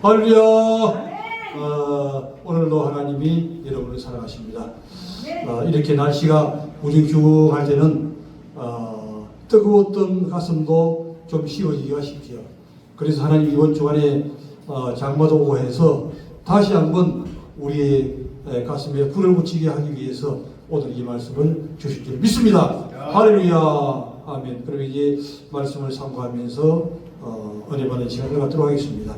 할렐루야. 오늘도 하나님이 여러분을 사랑하십니다. 이렇게 날씨가 우중충할 때는 뜨거웠던 가슴도 좀 쉬워지기가 쉽지요. 그래서 하나님 이번 주간에 장마도 오고 해서 다시 한번 우리의 가슴에 불을 붙이게 하기 위해서 오늘 이 말씀을 주실 줄 믿습니다. 할렐루야. 아멘. 그럼 이제 말씀을 참고하면서 은혜 받는 시간을 갖도록 하겠습니다.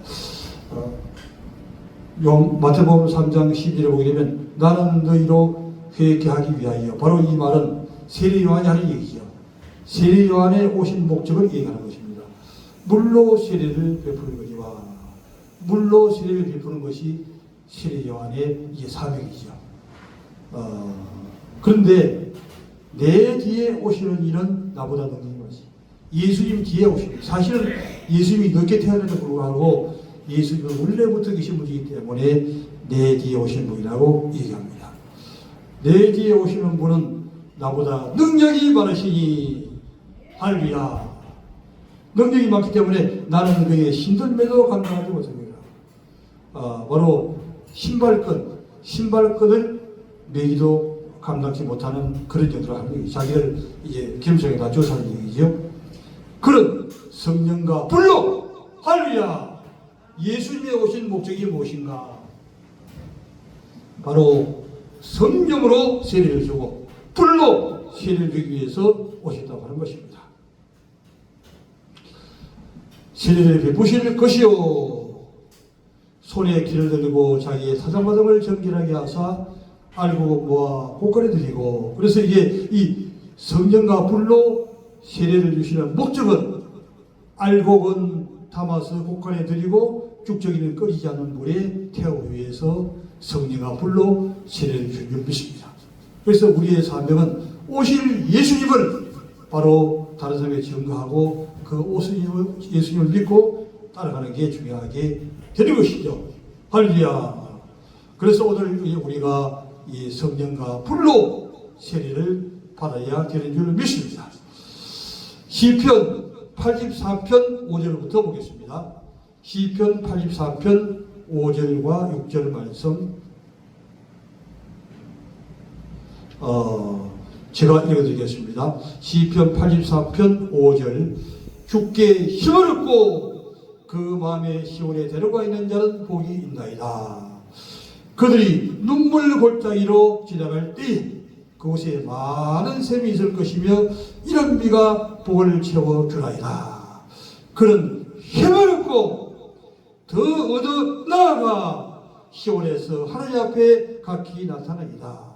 마태복음 3장 11절에 보게 되면 나는 너희로 회개케 하기 위하여, 바로 이 말은 세례 요한이 하는 얘기죠. 세례 요한의 오신 목적을 얘기하는 것입니다. 물로 세례를 베푸는 거지와 물로 세례를 베푸는 것이 세례 요한의 이게 사명이죠. 그런데 내 뒤에 오시는 이는 나보다 능력이 많으시. 예수님 뒤에 오시는, 사실은 예수님이 늦게 태어남에도 불구하고 예수님은 원래부터 계신 분이기 때문에 내 뒤에 오신 분이라고 얘기합니다. 내 뒤에 오시는 분은 나보다 능력이 많으시니, 할렐루야. 능력이 많기 때문에 나는 그의 신들매도 감당하지 못합니다. 바로 신발끈을 매기도 감당치 못하는 그런 정도로 하는 얘기죠. 자기를 이제 겸손에다 조사하는 얘기죠. 그런 성령과 불로, 할렐루야. 예수님의 오신 목적이 무엇인가? 바로 성령으로 세례를 주고 불로 세례를 주기 위해서 오셨다고 하는 것입니다. 세례를 베푸실 것이요, 손에 기를 들고 자기의 사장마당을 정결하게 하사 알고 모아 곳간에 드리고. 그래서 이게 이 성령과 불로 세례를 주시는 목적은 알곡은 담아서 곳간에 드리고 쭉저기는 꺼지지 않는 물에 태우기 위해서 성령과 불로 세례를 주신 줄 믿습니다. 그래서 우리의 사명은 오실 예수님을 바로 다른 사람에게 증거하고 그 예수님을 믿고 따라가는 게 중요하게 되는 것이죠. 할렐루야. 그래서 오늘 우리가 이 성령과 불로 세례를 받아야 되는 줄 믿습니다. 시편 84편 5절부터 보겠습니다. 시편 84편 5절과 6절 말씀 제가 읽어드리겠습니다. 시편 84편 5절. 주께 힘을 얻고 그 마음에 시온에 데려가 있는 자는 복이 있나이다. 그들이 눈물 골짜기로 지나갈 때 그곳에 많은 샘이 있을 것이며 이런 비가 복을 채워 주나이다. 그는 힘을 얻고 더 얻어 나아가 시온에서 하나님 앞에 각기 나타나이다.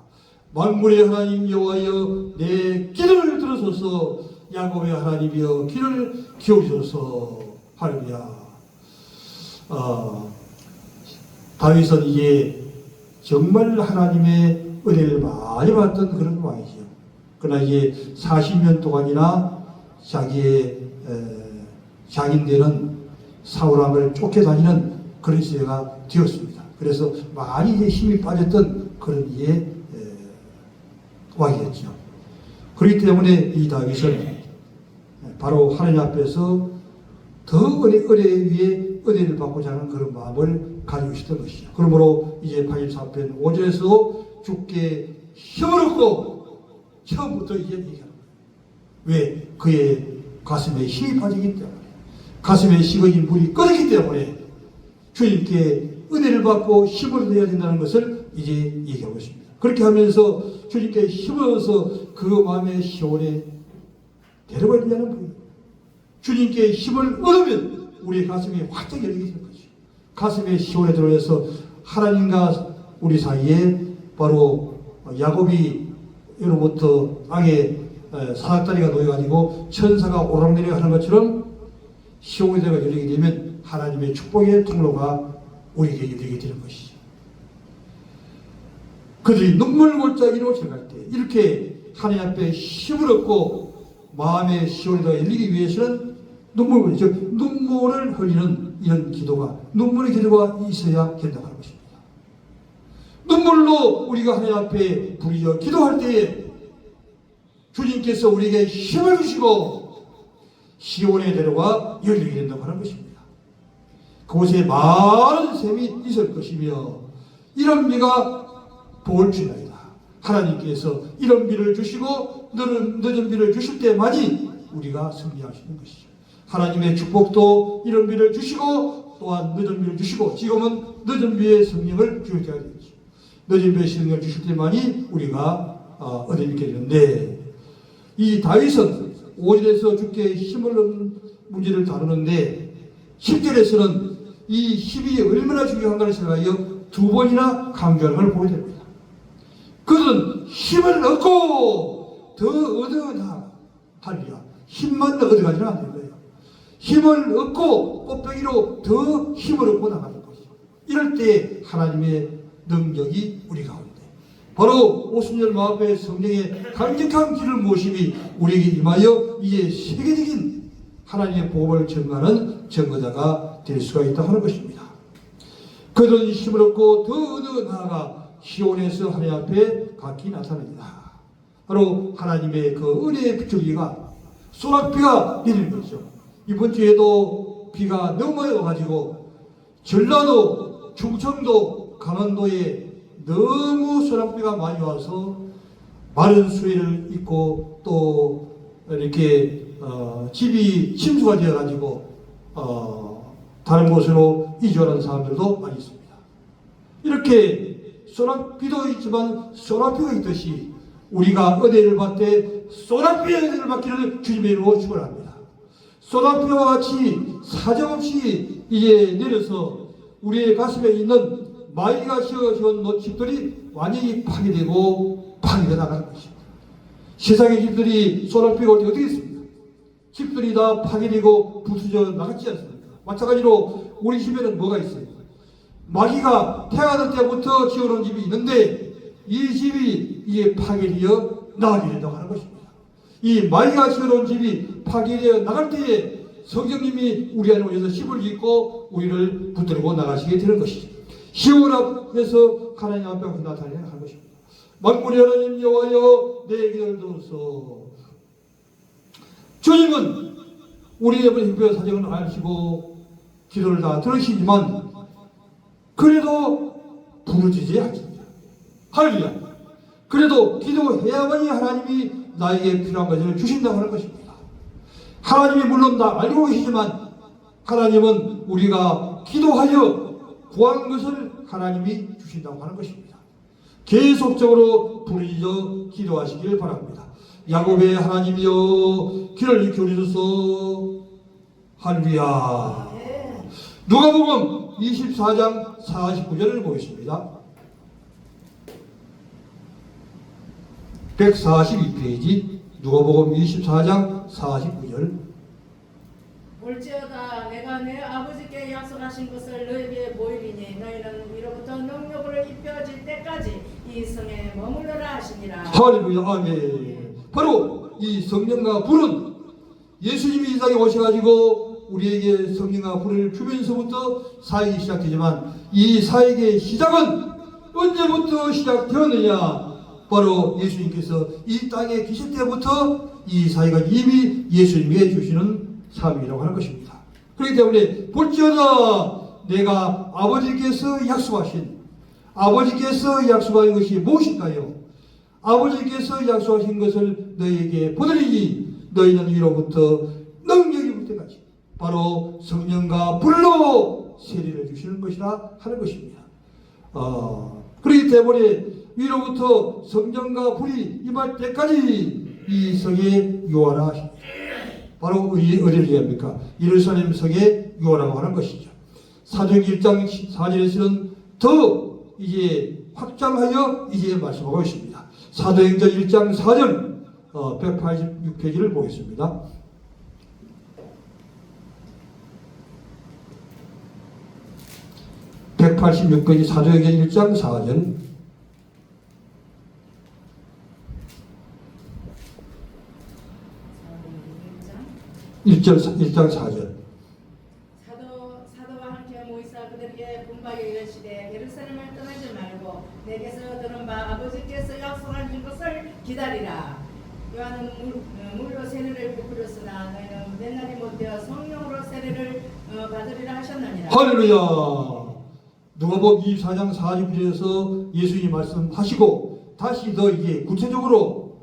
만군의 하나님 여호와여, 내 기도를 들으소서. 야곱의 하나님이여, 귀를 기울이소서. 할렐루야. 다윗은 이게 정말 하나님의 은혜를 많이 받던 그런 왕이죠. 그러나 이게 40년 동안이나 자기의 장인되는 사울왕을 쫓겨다니는 그런 시대가 되었습니다. 그래서 많이 이제 힘이 빠졌던 그런 이의 왕이었죠. 그렇기 때문에 이 다윗은 바로 하나님 앞에서 더 은혜 위에 은혜를 받고자 하는 그런 마음을 가지고 있었던 것이죠. 그러므로 이제 84편 5절에서 주께 힘을 얻고 처음부터 이제 얘기하는 거예요. 왜? 그의 가슴에 힘이 빠지기 때문에, 가슴에 식어진 물이 끓기 때문에 주님께 은혜를 받고 힘을 얻어야 된다는 것을 이제 얘기하고 있습니다. 그렇게 하면서 주님께 힘을 얻어서 그 마음의 시온에 데려가야 된다는 거예요. 주님께 힘을 얻으면 우리의 가슴이 활짝 열리게 될 것이죠. 가슴에 시온에 들어가서 하나님과 우리 사이에 바로 야곱이 예로부터 악의 사닥다리가 놓여가지고 천사가 오락내리가 하는 것처럼 시온에 들어가 열리게 되면 하나님의 축복의 통로가 우리에게 열리게 되는 것이죠. 그들이 눈물 골짜기로 지나갈 때 이렇게 하나님 앞에 힘을 얻고 마음의 시온에다 열리기 위해서는 눈물을 흘리는 이런 기도가, 눈물의 기도가 있어야 된다고 하는 것입니다. 눈물로 우리가 하나님 앞에 부르짖어 기도할 때에 주님께서 우리에게 힘을 주시고 시온에 데려가 열리게 된다고 하는 것입니다. 그곳에 많은 샘이 있을 것이며 이런 비가 복을 주나이다. 하나님께서 이런 비를 주시고 늦은 비를 주실 때만이 우리가 승리할 수 있는 것이죠. 하나님의 축복도 이런 비를 주시고 또한 늦은 비를 주시고 지금은 늦은 비의 성령을 주실 때가 되겠죠. 늦은 비의 성령을 주실 때만이 우리가 얻어 있게 되는데 이 다윗은 5절에서 주께 힘을 얻는 문제를 다루는데 10절에서는 이 힘이 얼마나 중요한가를 생각하여 두 번이나 강조하는 걸 보게 됩니다. 그들은 힘을 얻고 더 얻어나 할리야. 힘만 얻어가지는 않는 거예요. 힘을 얻고 꽃배기로 더 힘을 얻고 나가는 것이죠. 이럴 때 하나님의 능력이 우리 가운데 바로 오순절 마음의 성령의 강력한 길을 모심이 우리에게 임하여 이제 세계적인 하나님의 복음을 전하는 증거자가 될 수가 있다 하는 것입니다. 그들은 힘을 얻고 더 얻어 나아가 시온에서 하나님 앞에 각기 나타납니다. 바로 하나님의 그 은혜의 비추기가 소낙비가 내리는 거죠. 이번 주에도 비가 너무 많이 와가지고 전라도, 충청도, 강원도에 너무 소낙비가 많이 와서 마른 수해를 입고 또 이렇게 집이 침수가 되어가지고 다른 곳으로 이주하는 사람들도 많이 있습니다. 이렇게 소낙비도 있지만 소낙비가 있듯이 우리가 은혜를 받되 소낙비의 은혜를 받기를 주님의 이름으로 축원합니다. 소낙비와 같이 사정없이 이제 내려서 우리의 가슴에 있는 마이가 씌워진 집들이 완전히 파괴되고 파괴되어 나가는 것입니다. 세상의 집들이 소낙비가 올 때 어떻게 있습니까? 집들이 다 파괴되고 부수져 나갔지 않습니까? 마찬가지로 우리 집에는 뭐가 있어요? 마귀가 태어날 때부터 지어놓은 집이 있는데 이 집이 이게 파괴되어 나가게 된다고 하는 것입니다. 이 마귀가 지어놓은 집이 파괴되어 나갈 때에 성령님이 우리 안에 오셔서 힘을 짓고 우리를 붙들고 나가시게 되는 것이죠. 시온 앞에서 하나님 앞에 나타내는 것입니다. 만군의 하나님 여호와여 내 기도를 들어서 주님은 우리의 형편 사정을 아시고 기도를 다 들으시지만 그래도 부르짖어야 하십니다. 할렐루야. 그래도 기도해야만이 하나님이 나에게 필요한 것을 주신다고 하는 것입니다. 하나님이 물론 다 알고 계시지만 하나님은 우리가 기도하여 구한 것을 하나님이 주신다고 하는 것입니다. 계속적으로 부르짖어 기도하시길 바랍니다. 야곱의 하나님이여 귀를 기울이소서. 할렐루야. 누가복음 24장 49절을 보겠습니다. 142페이지 누가복음 24장 49절. 볼지어다 내가 내 아버지께 약속하신 것을 너에게 보이리니 너희는 이로부터 능력을 입혀질 때까지 이 성에 머물러라 하시니라. 할렐루야. 아멘. 바로 이 성령과 불은 예수님이 이 땅에 오셔가지고 우리에게 성령과 불을 주면서부터 사역이 시작되지만 이 사역의 시작은 언제부터 시작되었느냐? 바로 예수님께서 이 땅에 계실 때부터 이 사역은 이미 예수님이 주시는 삶이라고 하는 것입니다. 그렇기 때문에 볼지어다 내가 아버지께서 약속하신 것이 무엇일까요? 아버지께서 약속하신 것을 너희에게 보내리니 너희는 위로부터 능력이 올 때까지 바로 성령과 불로 세례를 주시는 것이라 하는 것입니다. 그렇기 때문에 위로부터 성령과 불이 임할 때까지 이 성에 유하라 하십니다. 바로 어디를 얘기합니까? 예루살렘 성에 유하라고 하는 것이죠. 사도행전 1장 4절에서는 더 이제 확장하여 이제 말씀하고 있습니다. 사도행전 1장 4절 186페이지를 보겠습니다. (186페이지) 사도행전 1장 4절. 1장 4절. 사도와 함께 모이사 그들에게 분박에 이르시되 예루살렘을 떠나지 말고 내게서 들은 바 아버지께서 약속하신 것을 기다리라. 요한은 물로 세례를 베풀었으나 너희는 옛날이 못되어 성령으로 세례를 받으리라 하셨느니라. 할렐루야. 누가복음 24장 49절에서 예수님이 말씀하시고 다시 더 이게 구체적으로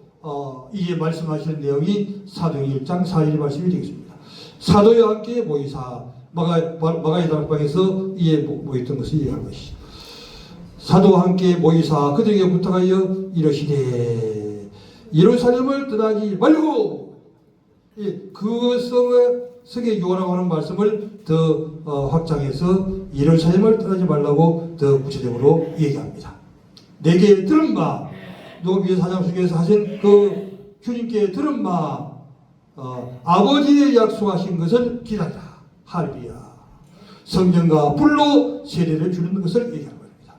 이게 말씀하시는 내용이 사도행 1장 4절 말씀이 되겠습니다. 사도와 함께 모이사 마가의 다락방에서 이에 모였던 것을 얘기하는 것이죠. 사도와 함께 모이사 그들에게 부탁하여 이르시되 예루살렘을 떠나지 말고, 그 성에 요하라고 하는 말씀을 더 확장해서 예루살렘을 떠나지 말라고 더 구체적으로 얘기합니다. 내게 들은 바, 누가복음 4장 속에서 하신 그 주님께 들은 바, 아버지의 약속하신 것을 기다리라. 할렐루야. 성령과 불로 세례를 주는 것을 얘기하는 겁니다.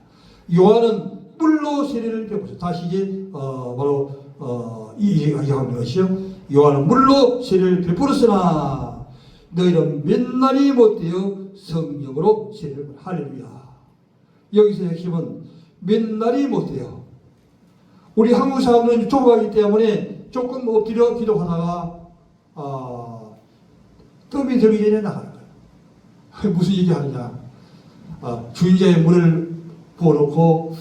요한은 불로 세례를 배우죠. 다시 이제 바로 얘기하는 것이요. 요한은 물로 세례를 베풀었으나 너희는 몇 날이 못되어 성령으로 세례를. 할렐루야. 여기서 핵심은 몇 날이 못되어. 우리 한국 사람은 좁아가기 때문에 조금 엎드려 기도하다가 뜸이 들기 전에 나가는 거예요. 무슨 얘기하느냐. 주인자의 물을 부어놓고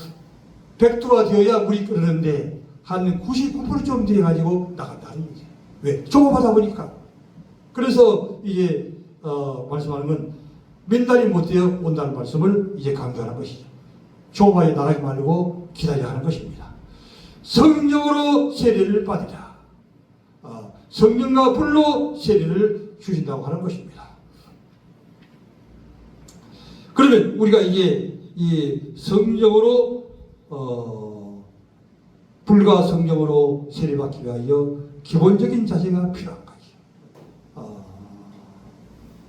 100도가 되어야 물이 끓는데 한 99%쯤 돼가지고 나간다는 얘기예요. 왜? 좁아하다 보니까. 그래서 이제 말씀하는 건 몇 달이 못 되어 온다는 말씀을 이제 강조하는 것이죠. 좁아에 나가지 말고 기다려야 하는 것입니다. 성령으로 세례를 받으라. 성령과 불로 세례를 주신다고 하는 것입니다. 그러면 우리가 이게 이 성령으로 불과 성령으로 세례받기 위하여 기본적인 자세가 필요한 거죠.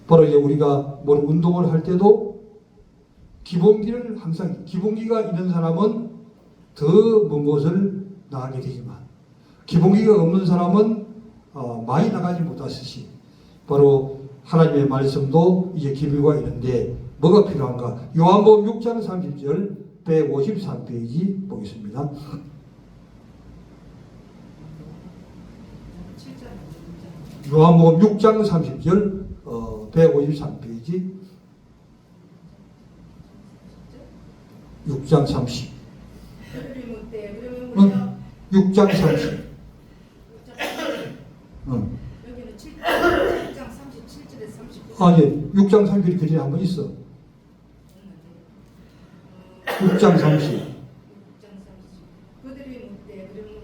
바로 이제 우리가 뭘 운동을 할 때도 기본기를 항상, 기본기가 있는 사람은 더 먼 곳을 나가게 되지만 기본기가 없는 사람은 많이 나가지 못하듯이 바로 하나님의 말씀도 이제 기본기가 있는데 뭐가 필요한가? 요한복음 6장 30절 153페이지 보겠습니다. 요한복음 6장 30절 153페이지 6장 30 6장 30 여기는 7장 37절에 39절. 아니 6장 30이 그 전에 한번 있어. 6장 30 그들이 묻되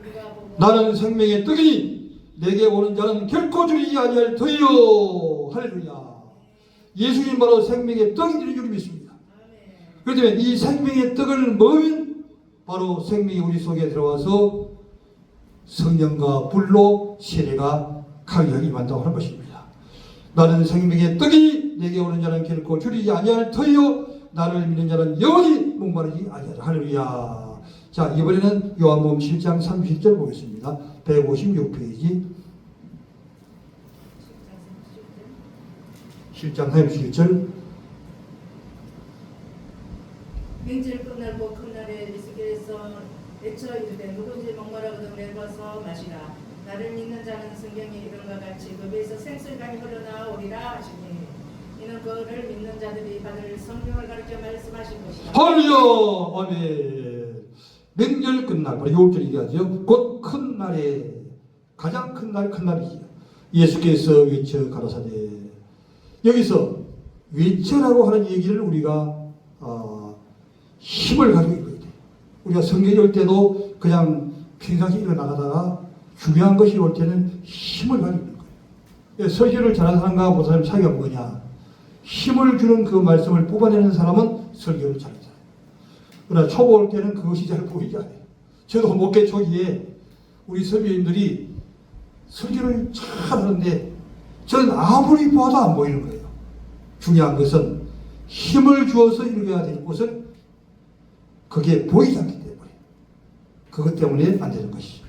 우리가 보고 나는 생명의 떡이니 내게 오는 자는 결코 줄이지 아니할 터이요. 할렐루야. 예수님 바로 생명의 떡이 되는 줄 믿습니다. 그렇기 때문에 이 생명의 떡을 먹으면 바로 생명이 우리 속에 들어와서 성령과 불로 세례가 강력히 임한다고 하는 것입니다. 나는 생명의 떡이 내게 오는 자는 결코 줄이지 아니할 터이요 나를 믿는 자는 영원히 목마르지 아니하리라. 할렐루야. 자, 이번에는 요한복음 7장 30절 보겠습니다. 156페이지 7장 37절 명절 끝날고 큰 날에 예수께서 외쳐 이르되 누구든지 목마르거든 내려와서 마시라. 나를 믿는 자는 성경에 이름과 같이 그 배에서 생수강이 흘러나오리라 하시니 이는 그를 믿는 자들이 받을 성경을 가르쳐 말씀하신 것이다. 할렐루야. 아멘. 명절 끝날 바로 6절 얘기하죠. 곧 큰 날에 가장 큰 날, 큰 날이죠. 예수께서 외쳐 가라사대. 여기서 외쳐라고 하는 얘기를 우리가 힘을 가지고 있거든요. 우리가 성경이 올 때도 그냥 평상시 일어나가다가 중요한 것이 올 때는 힘을 가지고 있는 거예요. 설교를 잘하는 사람과 못하는 사람 차이가 뭐냐? 힘을 주는 그 말씀을 뽑아내는 사람은 설교를 잘하잖아요. 그러나 초보 올 때는 그것이 잘 보이지 않아요. 저도 목회 초기에 우리 설교인들이 설교를 잘하는데 저는 아무리 봐도 안 보이는 거예요. 중요한 것은 힘을 주어서 이루어야 될 것은 그게 보이지 않기 때문에 그것 때문에 안 되는 것이죠.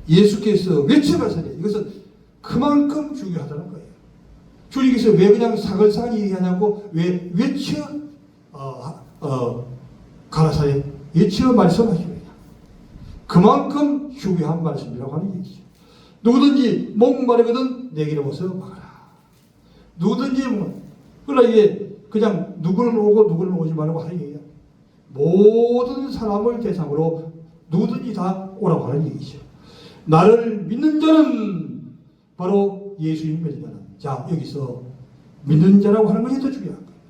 예수께서 외쳐가서 이것은 그만큼 중요하다는 거예요. 주님께서 왜 그냥 사글사글 얘기하냐고 왜 외쳐 가라사대 외쳐 말씀하시느냐. 그만큼 중요한 말씀이라고 하는 얘기죠. 누구든지 목마르거든 내게로 와서 먹어라. 누구든지 그러나 이게 그냥 누구는 오고 누구는 오지 말라고 하는 얘기야. 모든 사람을 대상으로 누구든지 다 오라고 하는 얘기죠. 나를 믿는 자는 바로 예수님 믿는 자는. 자, 여기서 믿는 자라고 하는 것이 더 중요한 거예요.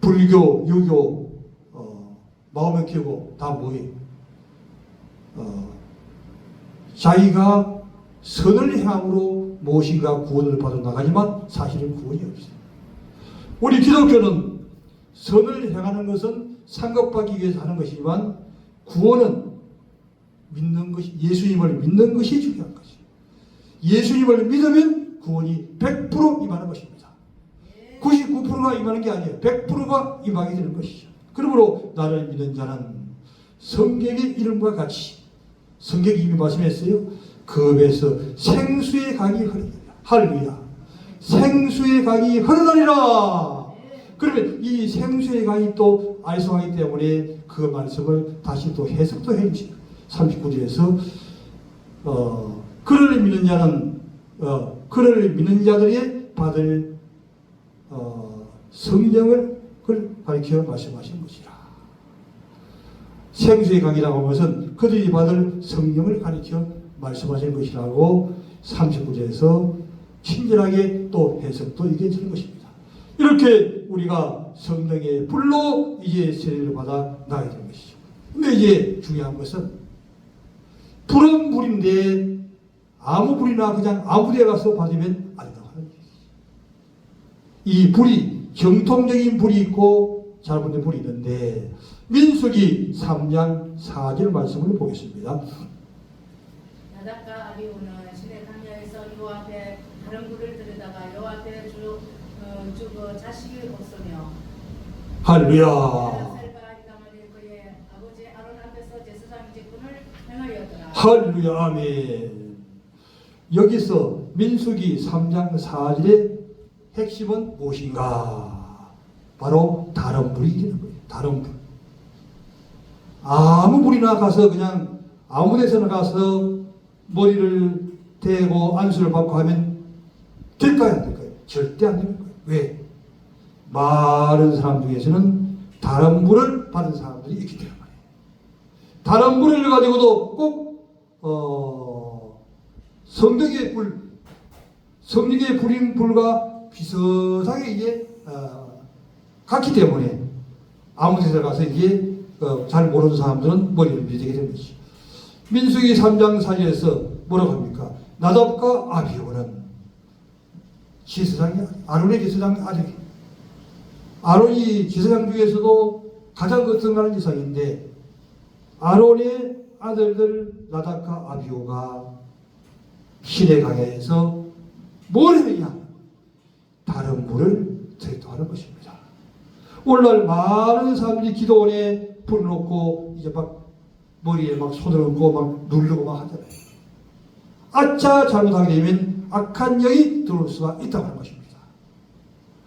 불교, 유교, 마음의 교고 다 뭐예요? 자기가 선을 향으로 무엇인가 구원을 받아 나가지만 사실은 구원이 없어요. 우리 기독교는 선을 행하는 것은 상급받기 위해서 하는 것이지만 구원은 믿는 것이, 예수님을 믿는 것이 중요한 것이에요. 예수님을 믿으면 구원이 100% 임하는 것입니다. 99%가 임하는 게 아니에요. 100%가 임하게 되는 것이죠. 그러므로 나를 믿는 자는 성경의 이름과 같이, 성경이 이미 말씀했어요. 그 배에서 생수의 강이 흐르리라. 할렐루야. 생수의 강이 흐르리라. 그러면 이 생수의 강이 또 알성하기 때문에 그 말씀을 다시 또 해석도 해주십니다. 39절에서 그를 믿는 자는 그를 믿는 자들이 받을 성령을 가리켜 말씀하신 것이라. 생수의 강이라고 하는 것은 그들이 받을 성령을 가리켜 말씀하신 것이라고 39절에서 친절하게 또 해석도 이게 되는 것입니다. 이렇게 우리가 성령의 불로 이제 세례를 받아 나가게 되는 것이죠. 근데 이제 중요한 것은 불은 불인데 아무 불이나 그냥 아무 데 가서 받으면 안 된다고 하는 얘기죠. 이 불이 정통적인 불이 있고 잘못된 불이 있는데 민수기 3장 4절 말씀을 보겠습니다. 나답과 아비후는 시내 강야에서 여호와 앞에 다른 불을 들여다가 여호와 앞에 주고 자식이 없으며 할렐루야. 그의 아버지 아론 앞에서 제사장 직분을 행하였더라. 할렐루야. 아멘. 여기서 민수기 3장 4절의 핵심은 무엇인가? 바로 다른 불이 되는 거예요. 다른 불. 아무 불이나 가서 그냥 아무 데서나 가서 머리를 대고 안수를 받고 하면 될까요? 안 될까요? 절대 안 되는 거예요. 왜? 많은 사람 중에서는 다른 불을 받은 사람들이 있기 때문에. 다른 불을 가지고도 꼭 성령의 불, 성령의 불인 불과 비슷하게 이게 같기 때문에 아무 데서 가서 이게 잘 모르는 사람들은 머리를 밀게 되는 것이죠. 민수기 3장 4절에서 뭐라고 합니까? 나답과 아비후는 제사장이 아론의 제사장 아들이. 아론이 제사장 중에서도 가장 거듭나는 제사장인데 아론의 아들들 나답과 아비후가 시내 강야에서 뭘 했느냐? 다른 불을 드렸다고 하는 것입니다. 오늘날 많은 사람들이 기도원에 불을 놓고 이제 막 머리에 막 손을 얹고 막 누르고 막 하잖아요. 아차 잘못하게 되면 악한 영이 들어올 수가 있다고 하는 것입니다.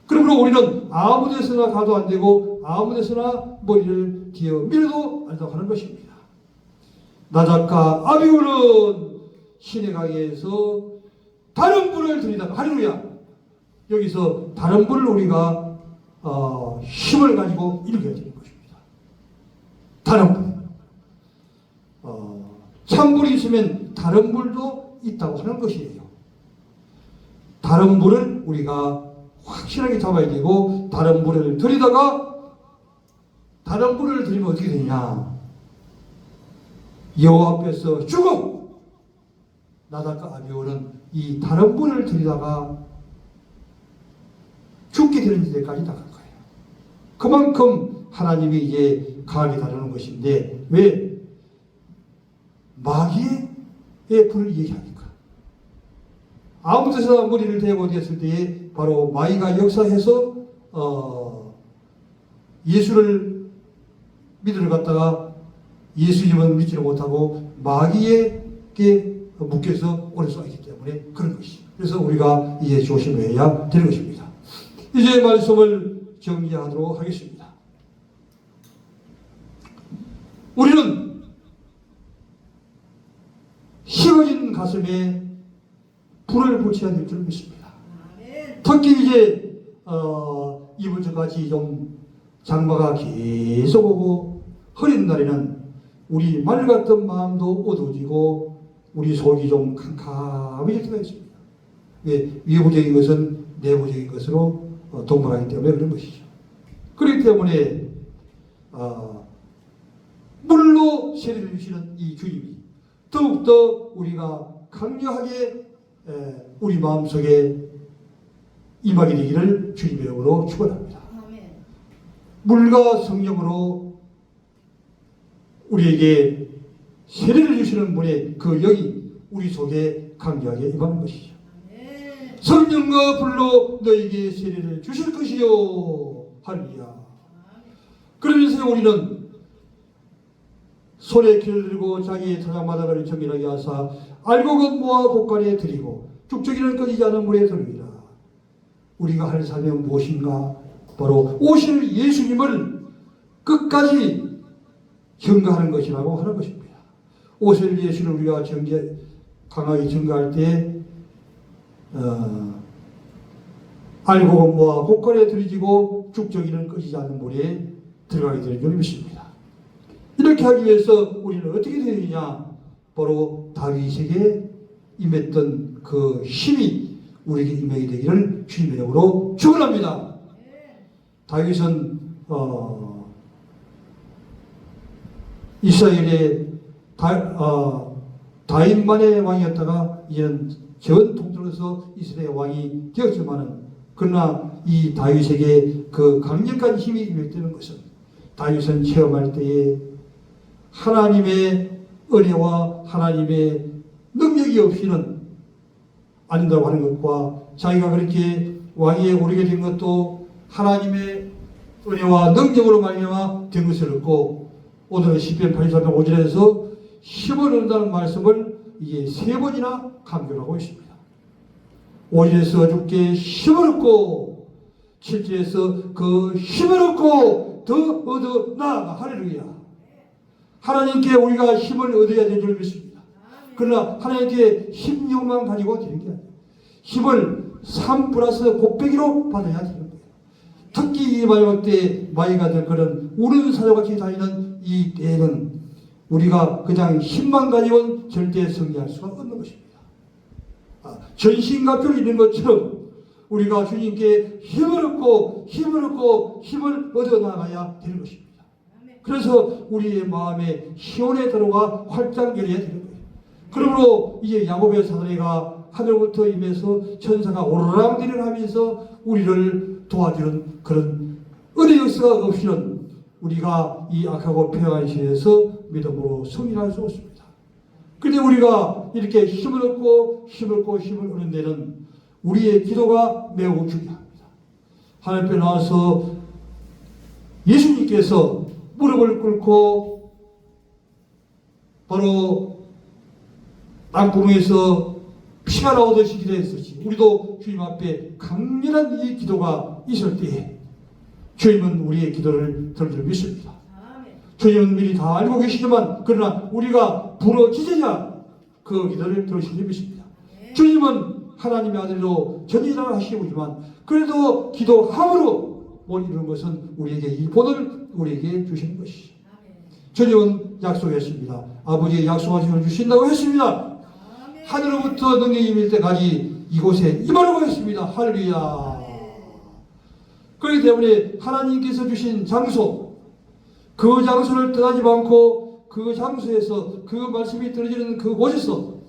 그러므로 우리는 아무 데서나 가도 안 되고 아무 데서나 머리를 기어 밀어도 안 된다고 하는 것입니다. 나답과 아비후는 시내 강에서 다른 불을 드리다가 할렐루야. 여기서 다른 불을 우리가 힘을 가지고 일으켜야 되는 것입니다. 다른 불. 찬불이 있으면 다른 불도 있다고 하는 것이에요. 다른 불을 우리가 확실하게 잡아야 되고 다른 불을 들이다가 다른 불을 들이면 어떻게 되냐? 여호와 앞에서 죽음! 나답과 아비후는 이 다른 불을 들이다가 죽게 되는 데까지 나갈 거예요. 그만큼 하나님이 이제 강하게 다루는 것인데 왜? 마귀의 불을 얘기하니까. 아무 데서 머리를 대고 됐을 때에 바로 마귀가 역사해서 예수를 믿으러 갔다가 예수님은 믿지를 못하고 마귀에게 묶여서 오래 서 있기 때문에 그런 것이죠. 그래서 우리가 이제 조심해야 되는 것입니다. 이제 말씀을 정리하도록 하겠습니다. 우리는 식어진 가슴에 불을 붙여야 될 줄 믿습니다. 특히 이제 이번 주까지 좀 장마가 계속 오고 흐린 날에는 우리 말 같은 마음도 어두워지고 우리 속이 좀 캄캄해질 때가 있습니다. 왜? 외부적인 것은 내부적인 것으로 동반하기 때문에 그런 것이죠. 그렇기 때문에 물로 세례를 주시는 이 주님이 더욱더 우리가 강력하게 우리 마음속에 임하게 되기를 주님의 이름으로 축원합니다. 물과 성령으로 우리에게 세례를 주시는 분의 그 영이 우리 속에 강력하게 임하는 것이죠. 성령과 불로 너에게 세례를 주실 것이요. 할렐루야. 그러면서 우리는 손에 길을 들고 자기의 타작마당을 정결하게 하사 알고 건모와 곳간에 드리고 죽적이는 꺼지지 않은 물에 들으리라. 우리가 할 삶은 무엇인가? 바로 오실 예수님을 끝까지 증거하는 것이라고 하는 것입니다. 오실 예수를 우리가 강하게 증거할 때 알고 건모와 곳간에 들이지고 죽적이는 꺼지지 않는 물에 들어가게 되는 줄 믿습니다. 이렇게 하기 위해서 우리는 어떻게 되느냐? 바로 다윗에게 임했던 그 힘이 우리에게 임하게 되기를 주님의 이름으로 축원합니다. 다윗은 이스라엘의 다윗만의 왕이었다가 이제는 전 통틀어서 이스라엘 왕이 되었지만은 그러나 이 다윗에게 그 강력한 힘이 임했다는 것은 다윗은 체험할 때에 하나님의 은혜와 하나님의 능력이 없이는 안 된다고 하는 것과 자기가 그렇게 왕위에 오르게 된 것도 하나님의 은혜와 능력으로 말미암아 된 것을 얻고 오늘은 시편 83편 5절에서 힘을 얻는다는 말씀을 이게 3번이나 강조를 하고 있습니다. 5절에서 주께 힘을 얻고 7절에서 그 힘을 얻고 더 얻어 나아가. 할렐루야. 하나님께 우리가 힘을 얻어야 되는 줄 믿습니다. 그러나 하나님께 힘력만 가지고 되는 게 아니에요. 힘을 3 플러스 곱빼기로 받아야 되는 거예요. 특히 이 마지막 때 마이가 될 그런 우는 사자같이 다니는 이 때에는 우리가 그냥 힘만 가지고는 절대 승리할 수가 없는 것입니다. 전신갑주를 입는 것처럼 우리가 주님께 힘을 얻고 힘을 얻어 나가야 되는 것입니다. 그래서 우리의 마음에 희원의 도로가 활짝 열려야 되는 거예요. 그러므로 이제 야곱의 사다리가 하늘부터 임해서 천사가 오르락내리락 하면서 우리를 도와주는 그런 은혜 역사가 없이는 우리가 이 악하고 폐허한 시대에서 믿음으로 승리할 수 없습니다. 그런데 우리가 이렇게 힘을 얻고 힘을 얻는 데는 우리의 기도가 매우 중요합니다. 하나님 앞에 나와서 예수님께서 무릎을 꿇고 바로 땅구멍에서 피가 나오듯이 기도했었지. 우리도 주님 앞에 강렬한 이 기도가 있을 때에 주님은 우리의 기도를 들을 줄 믿습니다. 주님은 미리 다 알고 계시지만 그러나 우리가 부러지자야 그 기도를 들으실 줄 믿습니다. 주님은 하나님의 아들로 전이라고 하시지만 그래도 기도함으로 못 이루는 것은 우리에게 이 본을 우리에게 주시는 것이죠. 주님은 약속했습니다. 아버지의 약속하신 걸 주신다고 했습니다. 하늘로부터 능력이 임할 때까지 이곳에 임하라고 했습니다. 할렐루야. 그렇기 때문에 하나님께서 주신 장소, 그 장소를 떠나지 않고 그 장소에서 그 말씀이 떨어지는 그곳에서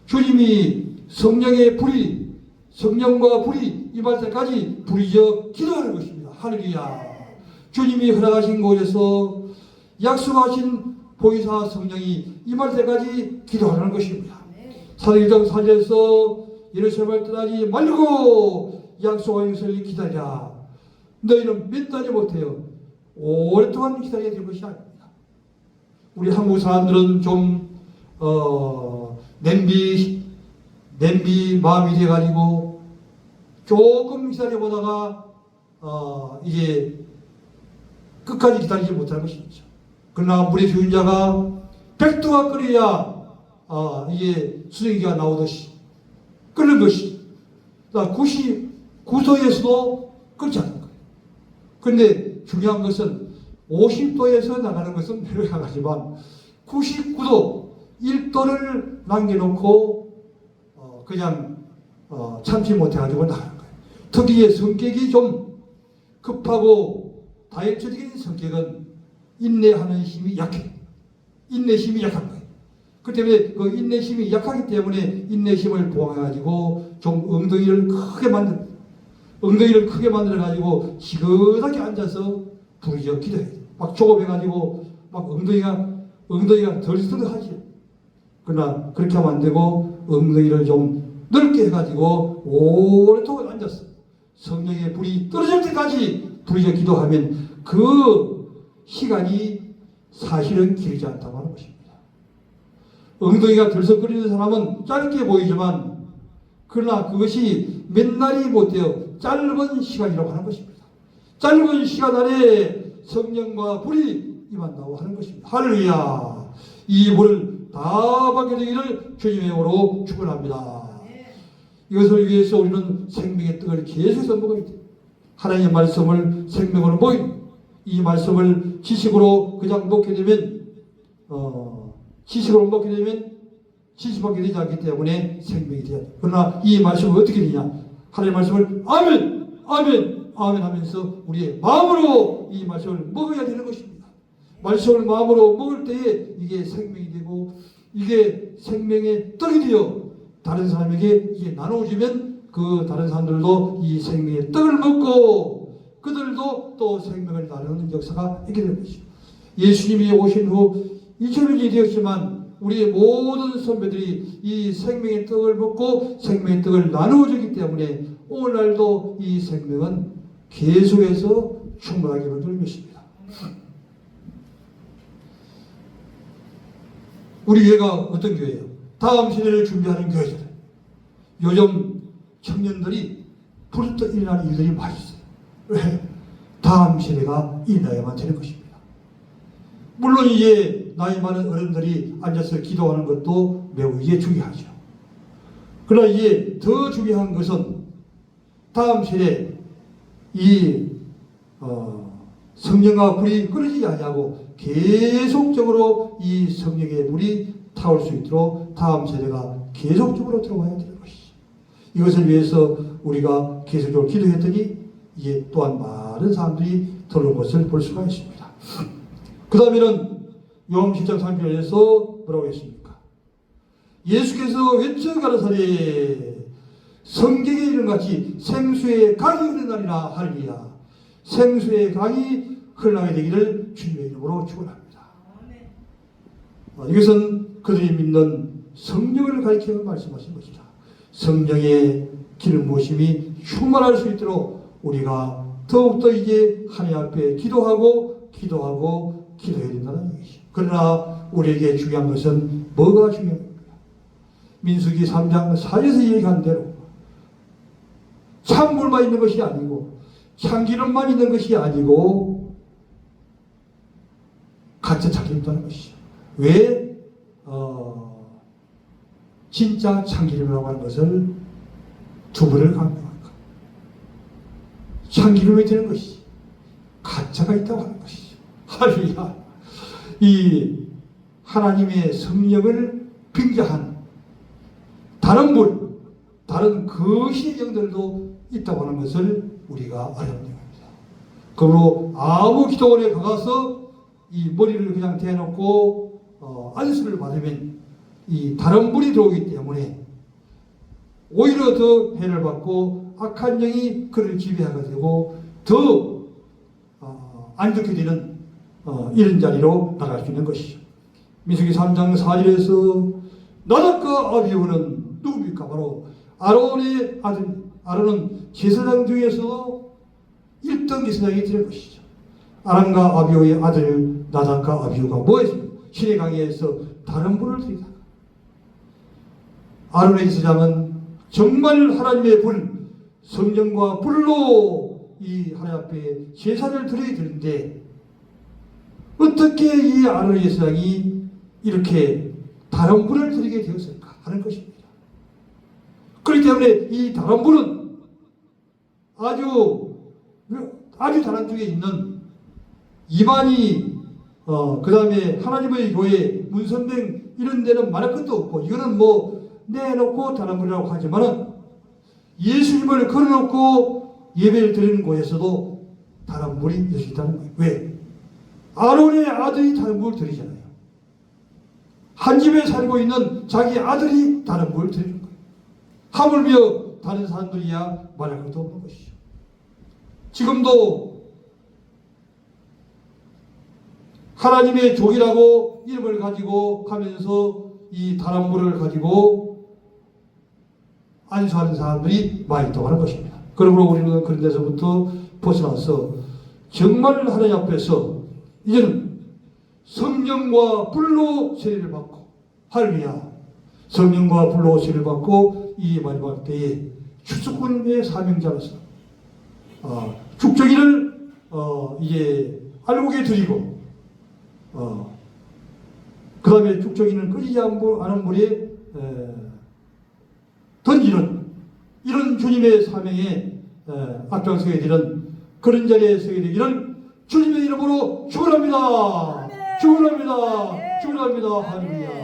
주님이 성령과 불이 임할 때까지 부르짖어 기도하는 것입니다. 할렐루야. 주님이 허락하신 곳에서 약속하신 보이사 성령이 임할 때까지 기도하는 것입니다. 사도행전 4절에서 예루살렘을 떠나지 말고 약속한 것을 기다려. 너희는 몇 달이 못해요. 오랫동안 기다려야 될 것이 아닙니다. 우리 한국 사람들은 좀 냄비 마음이 돼가지고 조금 기다려보다가 이제 끝까지 기다리지 못하는 것이 있죠. 그러나 물의 주인 자가 100도가 끓여야 이게 수증기가 나오듯이 끓는 것이 99도에서도 그렇지 않은 거예요. 그런데 중요한 것은 50도에서 나가는 것은 매우 약하지만 99도, 1도를 남겨놓고 그냥 참지 못해가지고 나가는 거예요. 특히 성격이 좀 급하고 다혈질적인 성격은 인내하는 힘이 약해. 인내심이 약한 거예요. 그 때문에 그 인내심이 약하기 때문에 인내심을 보강해가지고 좀 엉덩이를 크게 만들어가지고 지그하게 앉아서 부르짖어 기도해요. 막 조급해가지고 막 엉덩이가 덜덜하지. 그러나 그렇게 하면 안 되고 엉덩이를 좀 넓게 해가지고 오랫동안 앉았어. 성령의 불이 떨어질 때까지 부르짖어 기도하면 그 시간이 사실은 길지 않다고 하는 것입니다. 엉덩이가 들썩거리는 사람은 짧게 보이지만 그러나 그것이 몇 날이 못되어 짧은 시간이라고 하는 것입니다. 짧은 시간 안에 성령과 불이 임한다고 하는 것입니다. 할렐루야. 이 불을 다 받게 되기를 주님의 이름으로 축원합니다. 이것을 위해서 우리는 생명의 떡을 계속해서 먹어야 돼요. 하나님의 말씀을 생명으로 먹이 이 말씀을 지식으로 그냥 먹게 되면 지식밖에 되지 않기 때문에 생명이 돼야 돼. 그러나 이 말씀은 어떻게 되냐? 하나님의 말씀을 아멘, 아멘, 아멘 하면서 우리의 마음으로 이 말씀을 먹어야 되는 것입니다. 말씀을 마음으로 먹을 때에 이게 생명이 되고 이게 생명의 떡이 되어 다른 사람에게 이게 나눠주면 그 다른 사람들도 이 생명의 떡을 먹고 그들도 또 생명을 나누는 역사가 있게 되는 것이죠. 예수님이 오신 후 2000년이 되었지만 우리의 모든 선배들이 이 생명의 떡을 먹고 생명의 떡을 나누어주기 때문에 오늘날도 이 생명은 계속해서 충만하게 만드는 것입니다. 우리 교회가 어떤 교회예요? 다음 세대를 준비하는 교회잖아요. 요즘 청년들이 부르떠 일어나는 일들이 많이 있어요. 왜? 다음 세대가 일어나야만 되는 것입니다. 물론 이제 나이 많은 어른들이 앉아서 기도하는 것도 매우 이게 중요하죠. 그러나 이제 더 중요한 것은 다음 세대 이 성령과 불이 끊어지지 아니하고 계속적으로 이 성령의 불이 타올 수 있도록 다음 세대가 계속적으로 들어와야 되는 것이죠. 이것을 위해서 우리가 계속적으로 기도했더니 이게 또한 많은 사람들이 들어온 것을 볼 수가 있습니다. 그 다음에는 요한 7장 3절에서 뭐라고 했습니까? 예수께서 외쳐 가라사대 성경에 이른같이 생수의 강이 흐르나니라 하리라. 생수의 강이 흘러나게 되기를 주님의 이름으로 축원합니다. 이것은 그들이 믿는 성령을 가리켜 말씀하신 것이다. 성령의 기름 부으심이 충만할 수 있도록 우리가 더욱더 이제 하나님 앞에 기도해야 된다는 얘기죠. 그러나 우리에게 중요한 것은 뭐가 중요합니까? 민수기 3장 4절에서 얘기한 대로 찬물만 있는 것이 아니고 참기름만 있는 것이 아니고 가짜 참기름이라는 것이죠. 왜 진짜 참기름이라고 하는 것을 두 번을 강조할까? 참기름이 되는 것이 가짜가 있다고 하는 것이죠. 할렐루야. 이 하나님의 성령을 빙자한 다른 물, 다른 거시의 영들도 있다고 하는 것을 우리가 알아야 됩니다. 그러므로 아무 기도원에 가서 이 머리를 그냥 대놓고 안수를 받으면 이 다른 불이 들어오기 때문에 오히려 더 해를 받고 악한 영이 그를 지배하게 되고 더 안 좋게 되는 이런 자리로 나갈 수 있는 것이죠. 민수기 3장 4절에서 나답과 아비후는 누굽니까? 바로 아론의 아들. 아론은 제사장 중에서 1등 제사장이 될 것이죠. 아론과 아비후의 아들 나답과 아비후가 뭐했습니까? 시내강에서 다른 불을 들이다가 아론의 제사장은 정말 하나님의 불, 성령과 불로 이 하나님 앞에 제사를 드려야 되는데 어떻게 이 아론의 제사장이 이렇게 다른 불을 드리게 되었을까 하는 것입니다. 그렇기 때문에 이 다른 불은 아주 아주 다른 쪽에 있는 이만희 그 다음에 하나님의 교회 문선명 이런 데는 말할 것도 없고 이거는 뭐 내놓고 다람물이라고 하지만은 예수님을 걸어놓고 예배를 드리는 곳에서도 다람물이 예수 있다는 거예요. 왜? 아론의 아들이 다람물을 드리잖아요. 한 집에 살고 있는 자기 아들이 다람물을 드리는 거예요. 하물며 다른 사람들이야 말할 것도 없는 것이죠. 지금도 하나님의 족이라고 이름을 가지고 가면서 이 다람물을 가지고 안수하는 사람들이 많이 있다고 하는 것입니다. 그러므로 우리는 그런 데서부터 벗어나서 정말 하나님 앞에서 이제는 성령과 불로 세례를 받고 할렐루야 성령과 불로 세례를 받고 이 마지막 때에 축복의 사명자로서 축적이를 이제 알곡에 드리고 그 다음에 축적이는 끓이지 않은 물에 던지는 이런 주님의 사명에 앞장서게 되는 그런 자리에 서게 되기를 주님의 이름으로 축원합니다. 축원합니다. 축원합니다. 할렐루야.